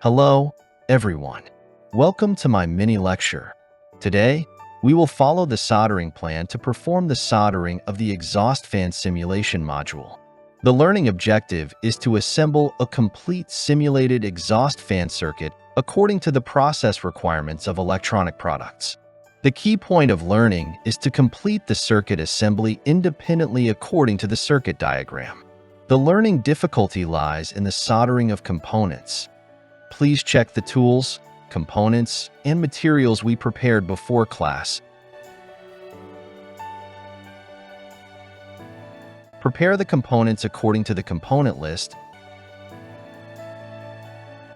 Hello, everyone. Welcome to my mini lecture. Today, we will follow the soldering plan to perform the soldering of the exhaust fan simulation module. The learning objective is to assemble a complete simulated exhaust fan circuit according to the process requirements of electronic products. The key point of learning is to complete the circuit assembly independently according to the circuit diagram. The learning difficulty lies in the soldering of components. Please check the tools, components, and materials we prepared before class. Prepare the components according to the component list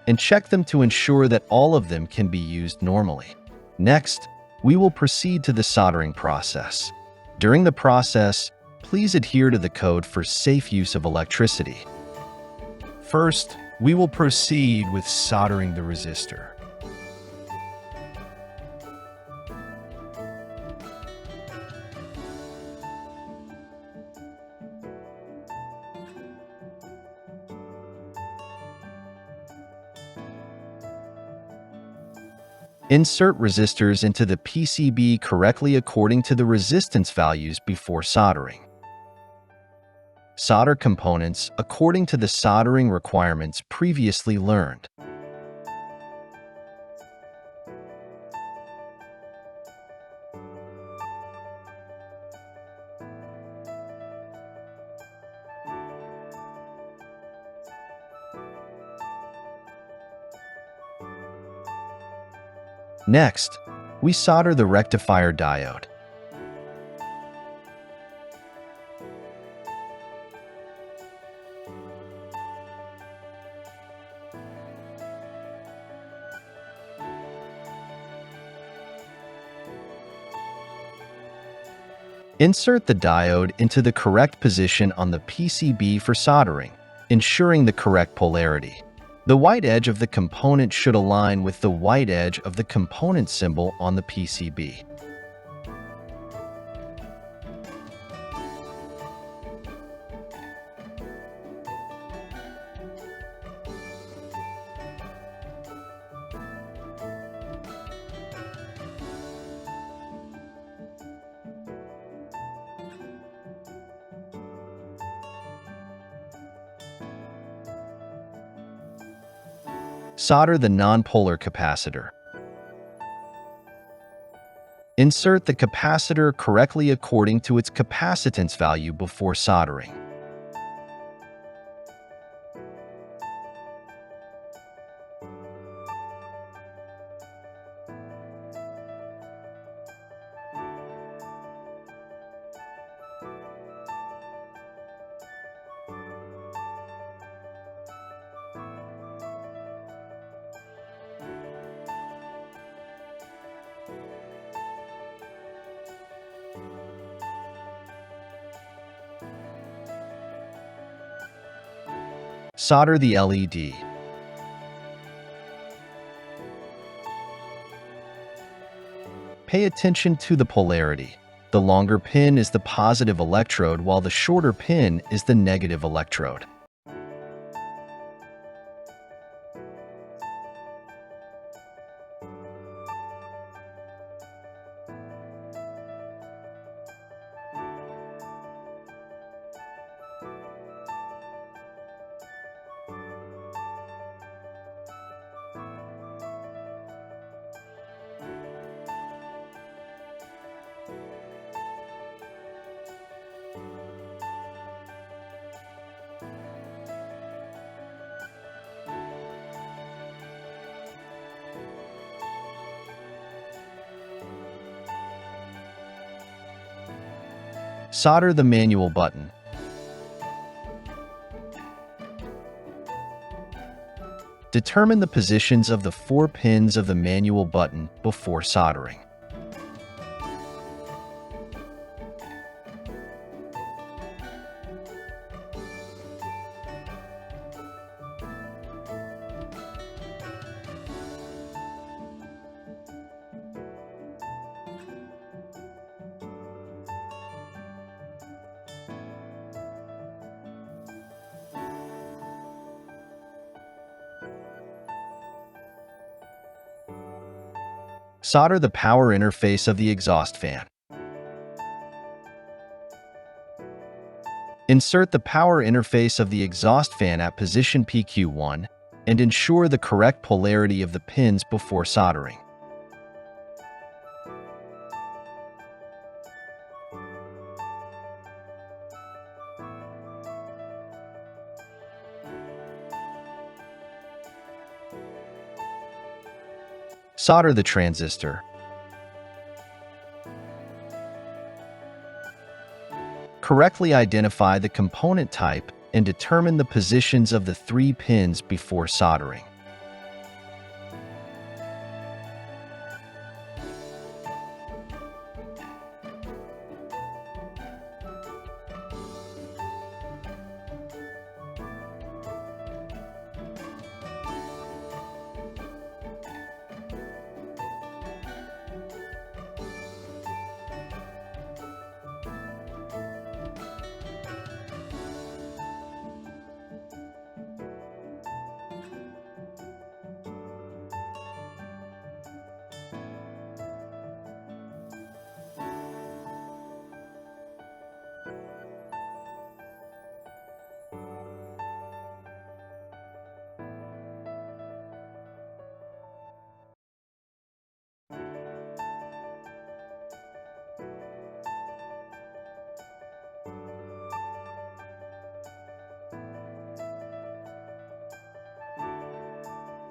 and check them to ensure that all of them can be used normally. Next, we will proceed to the soldering process. During the process, please adhere to the code for safe use of electricity. First, we will proceed with soldering the resistor. Insert resistors into the PCB correctly according to the resistance values before soldering. Solder components according to the soldering requirements previously learned. Next, we solder the rectifier diode. Insert the diode into the correct position on the PCB for soldering, ensuring the correct polarity. The white edge of the component should align with the white edge of the component symbol on the PCB. Solder the nonpolar capacitor. Insert the capacitor correctly according to its capacitance value before soldering. Solder the LED. Pay attention to the polarity. The longer pin is the positive electrode while the shorter pin is the negative electrode. Solder the manual button. Determine the positions of the 4 pins of the manual button before soldering. Solder the power interface of the exhaust fan. Insert the power interface of the exhaust fan at position PQ1 and ensure the correct polarity of the pins before soldering. Solder the transistor. Correctly identify the component type and determine the positions of the 3 pins before soldering.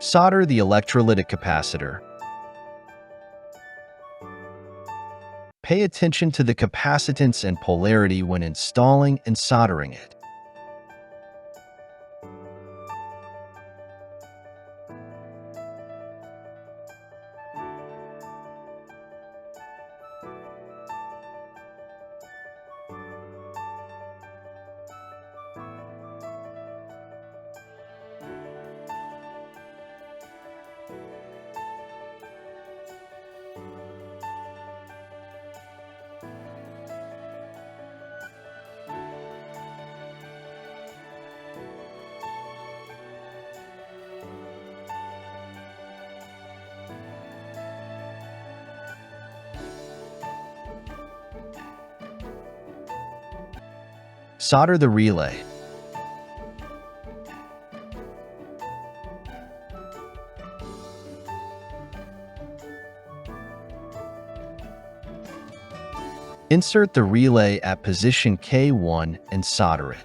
Solder the electrolytic capacitor. Pay attention to the capacitance and polarity when installing and soldering it. Solder the relay. Insert the relay at position K1 and solder it.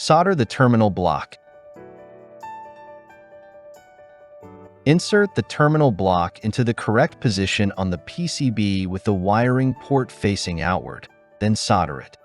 Solder the terminal block. Insert the terminal block into the correct position on the PCB with the wiring port facing outward, then solder it.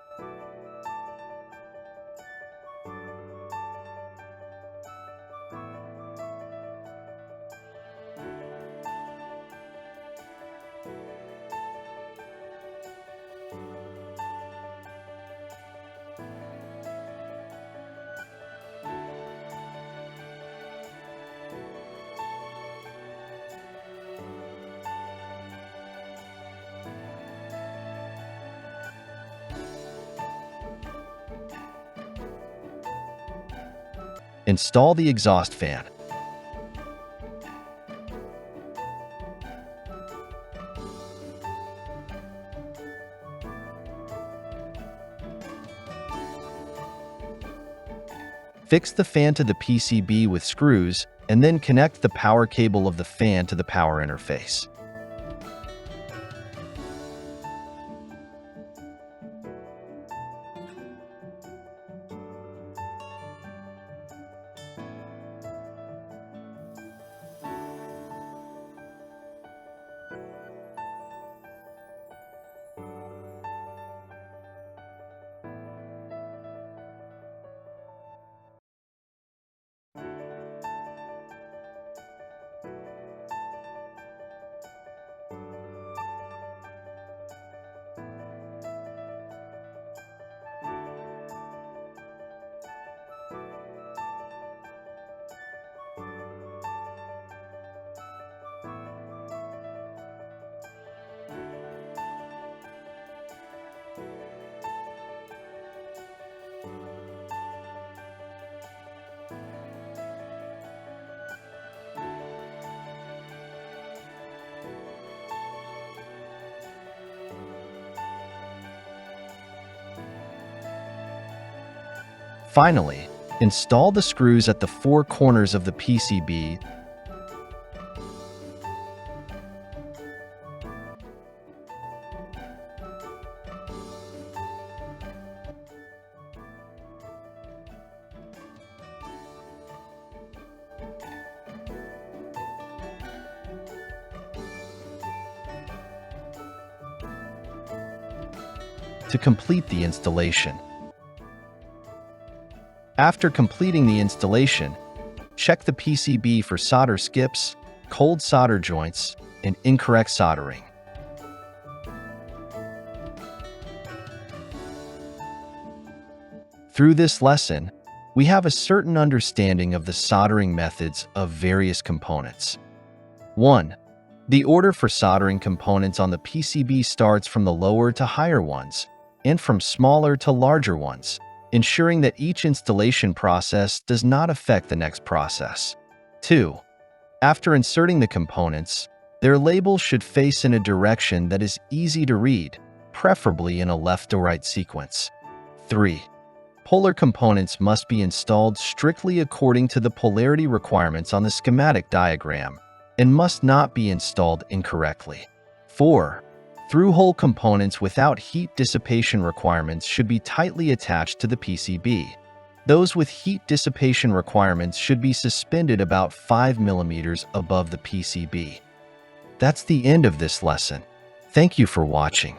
Install the exhaust fan. Fix the fan to the PCB with screws, and then connect the power cable of the fan to the power interface. Finally, install the screws at the four corners of the PCB. To complete the installation. After completing the installation, check the PCB for solder skips, cold solder joints, and incorrect soldering. Through this lesson, we have a certain understanding of the soldering methods of various components. 1. The order for soldering components on the PCB starts from the lower to higher ones, and from smaller to larger ones, ensuring that each installation process does not affect the next process. 2. After inserting the components, their labels should face in a direction that is easy to read, preferably in a left-to-right sequence. 3. Polar components must be installed strictly according to the polarity requirements on the schematic diagram and must not be installed incorrectly. 4. Through-hole components without heat dissipation requirements should be tightly attached to the PCB. Those with heat dissipation requirements should be suspended about 5 mm above the PCB. That's the end of this lesson. Thank you for watching.